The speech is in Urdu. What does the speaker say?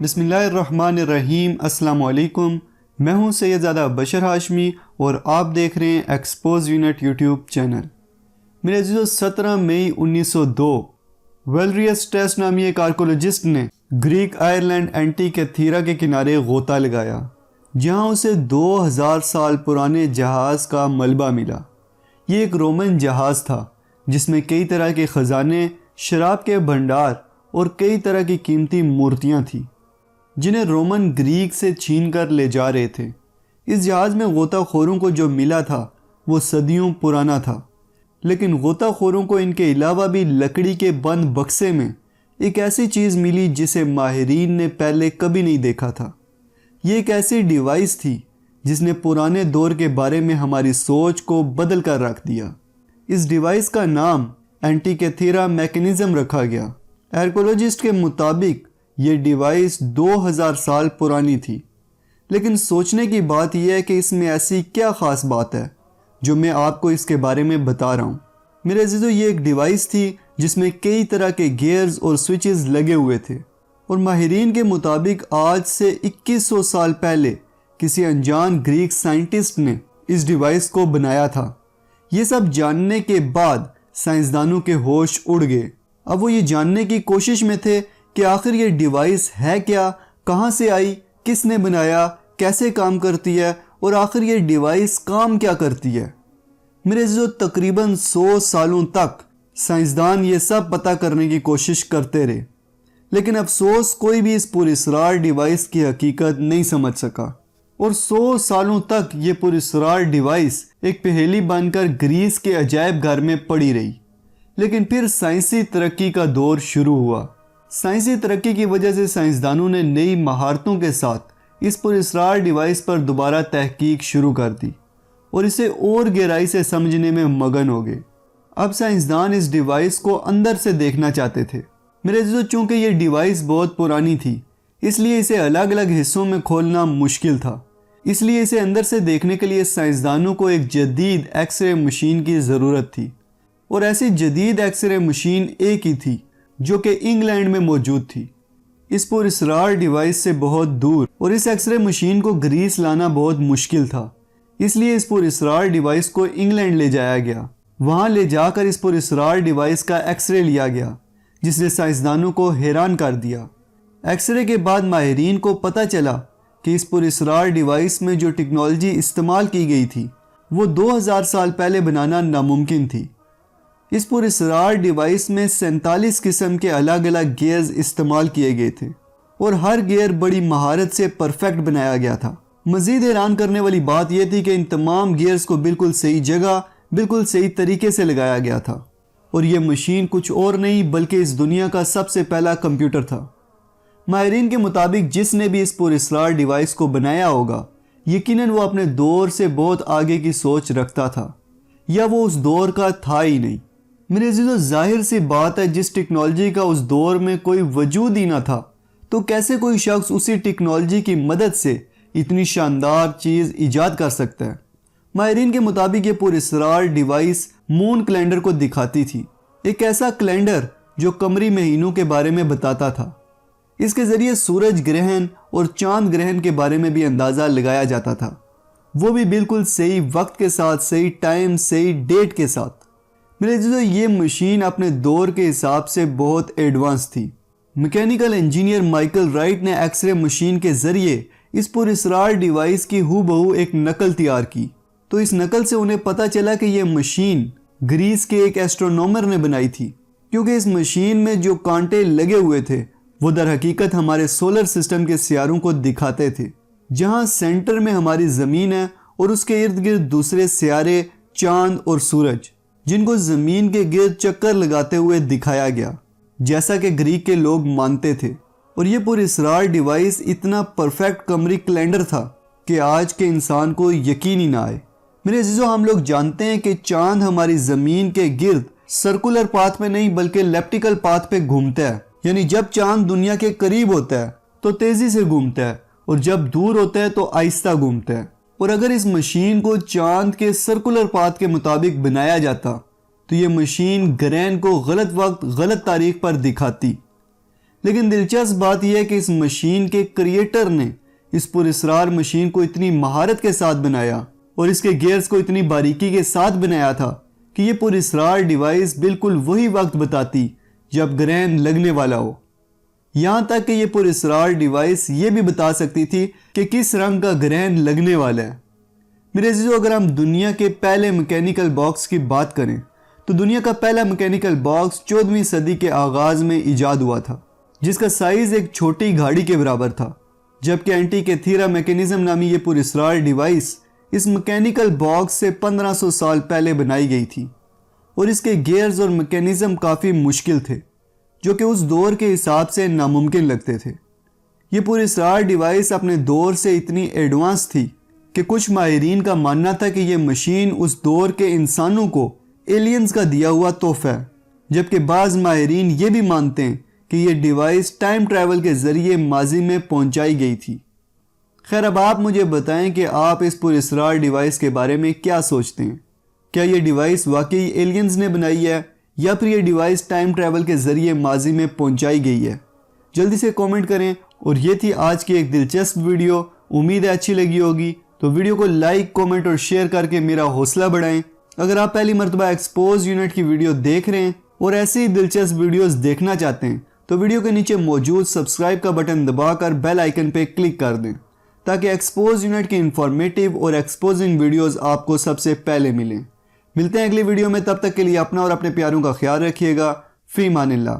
بسم اللہ الرحمن الرحیم۔ السلام علیکم، میں ہوں سید زادہ بشر ہاشمی اور آپ دیکھ رہے ہیں ایکسپوز یونٹ یوٹیوب چینل۔ میرے عزیزو، 17 مئی 1902 ویلریس ٹیسٹ نامی ایک آرکولوجسٹ نے گریک آئرلینڈ اینٹیکیتھیرا کے کنارے غوطہ لگایا، جہاں اسے 2000 سال پرانے جہاز کا ملبہ ملا۔ یہ ایک رومن جہاز تھا جس میں کئی طرح کے خزانے، شراب کے بھنڈار اور کئی طرح کی قیمتی مورتیاں تھیں جنہیں رومن گریک سے چھین کر لے جا رہے تھے۔ اس جہاز میں غوطہ خوروں کو جو ملا تھا وہ صدیوں پرانا تھا، لیکن غوطہ خوروں کو ان کے علاوہ بھی لکڑی کے بند بکسے میں ایک ایسی چیز ملی جسے ماہرین نے پہلے کبھی نہیں دیکھا تھا۔ یہ ایک ایسی ڈیوائس تھی جس نے پرانے دور کے بارے میں ہماری سوچ کو بدل کر رکھ دیا۔ اس ڈیوائس کا نام اینٹیکیتھیرا میکینزم رکھا گیا۔ آرکولوجسٹ کے مطابق یہ ڈیوائس 2000 سال پرانی تھی، لیکن سوچنے کی بات یہ ہے کہ اس میں ایسی کیا خاص بات ہے جو میں آپ کو اس کے بارے میں بتا رہا ہوں۔ میرے عزیزو، یہ ایک ڈیوائس تھی جس میں کئی طرح کے گیئرز اور سوئچز لگے ہوئے تھے، اور ماہرین کے مطابق آج سے 2100 سال پہلے کسی انجان گریک سائنٹسٹ نے اس ڈیوائس کو بنایا تھا۔ یہ سب جاننے کے بعد سائنسدانوں کے ہوش اڑ گئے۔ اب وہ یہ جاننے کی کوشش میں تھے کہ آخر یہ ڈیوائس ہے کیا، کہاں سے آئی، کس نے بنایا، کیسے کام کرتی ہے، اور آخر یہ ڈیوائس کام کیا کرتی ہے۔ میرے عزیزو، تقریباً 100 سالوں تک سائنسدان یہ سب پتہ کرنے کی کوشش کرتے رہے، لیکن افسوس کوئی بھی اس پراسرار ڈیوائس کی حقیقت نہیں سمجھ سکا، اور 100 سالوں تک یہ پراسرار ڈیوائس ایک پہیلی بن کر گریس کے عجائب گھر میں پڑی رہی۔ لیکن پھر سائنسی ترقی کا دور شروع ہوا۔ سائنسی ترقی کی وجہ سے سائنسدانوں نے نئی مہارتوں کے ساتھ اس پراسرار ڈیوائس پر دوبارہ تحقیق شروع کر دی اور اسے اور گہرائی سے سمجھنے میں مگن ہو گئے۔ اب سائنسدان اس ڈیوائس کو اندر سے دیکھنا چاہتے تھے۔ میرے عزیزو، چونکہ یہ ڈیوائس بہت پرانی تھی، اس لیے اسے الگ الگ حصوں میں کھولنا مشکل تھا۔ اس لیے اسے اندر سے دیکھنے کے لیے سائنسدانوں کو ایک جدید ایکس رے مشین کی ضرورت تھی، اور ایسی جدید ایکس رے مشین ایک ہی تھی جو کہ انگلینڈ میں موجود تھی، اس پراسرار ڈیوائس سے بہت دور، اور اس ایکس رے مشین کو گریس لانا بہت مشکل تھا۔ اس لیے اس پراسرار ڈیوائس کو انگلینڈ لے جایا گیا۔ وہاں لے جا کر اس پراسرار ڈیوائس کا ایکس رے لیا گیا، جس نے سائنسدانوں کو حیران کر دیا۔ ایکس رے کے بعد ماہرین کو پتہ چلا کہ اس پراسرار ڈیوائس میں جو ٹیکنالوجی استعمال کی گئی تھی وہ 2000 سال پہلے بنانا ناممکن تھی۔ اس پراسرار ڈیوائس میں 47 قسم کے الگ الگ گیئرز استعمال کیے گئے تھے، اور ہر گیئر بڑی مہارت سے پرفیکٹ بنایا گیا تھا۔ مزید حیران کرنے والی بات یہ تھی کہ ان تمام گیئرز کو بالکل صحیح جگہ، بالکل صحیح طریقے سے لگایا گیا تھا، اور یہ مشین کچھ اور نہیں بلکہ اس دنیا کا سب سے پہلا کمپیوٹر تھا۔ ماہرین کے مطابق جس نے بھی اس پراسرار ڈیوائس کو بنایا ہوگا، یقیناً وہ اپنے دور سے بہت آگے کی سوچ رکھتا تھا، یا وہ اس دور کا تھا ہی نہیں۔ میرے عزیزو، ظاہر سی بات ہے، جس ٹیکنالوجی کا اس دور میں کوئی وجود ہی نہ تھا، تو کیسے کوئی شخص اسی ٹیکنالوجی کی مدد سے اتنی شاندار چیز ایجاد کر سکتا ہے۔ ماہرین کے مطابق یہ پراسرار ڈیوائس مون کیلنڈر کو دکھاتی تھی، ایک ایسا کیلنڈر جو قمری مہینوں کے بارے میں بتاتا تھا۔ اس کے ذریعے سورج گرہن اور چاند گرہن کے بارے میں بھی اندازہ لگایا جاتا تھا، وہ بھی بالکل صحیح وقت کے ساتھ، صحیح ٹائم، صحیح ڈیٹ کے ساتھ۔ میرے عزیزو، یہ مشین اپنے دور کے حساب سے بہت ایڈوانس تھی۔ میکینیکل انجینئر مائیکل رائٹ نے ایکس رے مشین کے ذریعے اس پراسرار ڈیوائس کی ہو بہو ایک نقل تیار کی، تو اس نقل سے انہیں پتہ چلا کہ یہ مشین گریس کے ایک ایسٹرونومر نے بنائی تھی، کیونکہ اس مشین میں جو کانٹے لگے ہوئے تھے وہ در حقیقت ہمارے سولر سسٹم کے سیاروں کو دکھاتے تھے، جہاں سینٹر میں ہماری زمین ہے اور اس کے ارد گرد دوسرے سیارے، چاند اور سورج، جن کو زمین کے گرد چکر لگاتے ہوئے دکھایا گیا، جیسا کہ گریک کے لوگ مانتے تھے۔ اور یہ پراسرار ڈیوائس اتنا پرفیکٹ قمری کیلنڈر تھا کہ آج کے انسان کو یقین ہی نہ آئے۔ میرے عزیزو، ہم لوگ جانتے ہیں کہ چاند ہماری زمین کے گرد سرکولر پاتھ میں نہیں بلکہ لیپٹیکل پاتھ پہ گھومتا ہے، یعنی جب چاند دنیا کے قریب ہوتا ہے تو تیزی سے گھومتا ہے، اور جب دور ہوتا ہے تو آہستہ گھومتا ہے۔ اور اگر اس مشین کو چاند کے سرکولر پاتھ کے مطابق بنایا جاتا تو یہ مشین گرہن کو غلط وقت، غلط تاریخ پر دکھاتی، لیکن دلچسپ بات یہ ہے کہ اس مشین کے کریٹر نے اس پراسرار مشین کو اتنی مہارت کے ساتھ بنایا اور اس کے گیئرز کو اتنی باریکی کے ساتھ بنایا تھا کہ یہ پراسرار ڈیوائس بالکل وہی وقت بتاتی جب گرہن لگنے والا ہو۔ یہاں تک کہ یہ پراسرار ڈیوائس یہ بھی بتا سکتی تھی کہ کس رنگ کا گرہن لگنے والا ہے۔ میرے عزیزو، اگر ہم دنیا کے پہلے میکینیکل باکس کی بات کریں تو دنیا کا پہلا میکینیکل باکس 14ویں صدی کے آغاز میں ایجاد ہوا تھا، جس کا سائز ایک چھوٹی گاڑی کے برابر تھا، جبکہ اینٹی کیتھیرا میکینزم نامی یہ پراسرار ڈیوائس اس میکینیکل باکس سے 1500 سال پہلے بنائی گئی تھی، اور اس کے گیئرز اور میکینزم کافی مشکل تھے جو کہ اس دور کے حساب سے ناممکن لگتے تھے۔ یہ پراسرار ڈیوائس اپنے دور سے اتنی ایڈوانس تھی کہ کچھ ماہرین کا ماننا تھا کہ یہ مشین اس دور کے انسانوں کو ایلینز کا دیا ہوا تحفہ ہے، جبکہ بعض ماہرین یہ بھی مانتے ہیں کہ یہ ڈیوائس ٹائم ٹریول کے ذریعے ماضی میں پہنچائی گئی تھی۔ خیر، اب آپ مجھے بتائیں کہ آپ اس پراسرار ڈیوائس کے بارے میں کیا سوچتے ہیں؟ کیا یہ ڈیوائس واقعی ایلینز نے بنائی ہے یا پھر یہ ڈیوائس ٹائم ٹریول کے ذریعے ماضی میں پہنچائی گئی ہے؟ جلدی سے کومنٹ کریں۔ اور یہ تھی آج کی ایک دلچسپ ویڈیو، امید ہے اچھی لگی ہوگی، تو ویڈیو کو لائک، کومنٹ اور شیئر کر کے میرا حوصلہ بڑھائیں۔ اگر آپ پہلی مرتبہ ایکسپوز یونٹ کی ویڈیو دیکھ رہے ہیں اور ایسی ہی دلچسپ ویڈیوز دیکھنا چاہتے ہیں تو ویڈیو کے نیچے موجود سبسکرائب کا بٹن دبا کر بیل آئیکن پہ کلک کر دیں تاکہ ایکسپوز یونٹ کی انفارمیٹیو اور ایکسپوزنگ ویڈیوز آپ کو سب سے پہلے ملیں۔ ملتے ہیں اگلی ویڈیو میں، تب تک کے لیے اپنا اور اپنے پیاروں کا خیال رکھیے گا۔ فی امان اللہ۔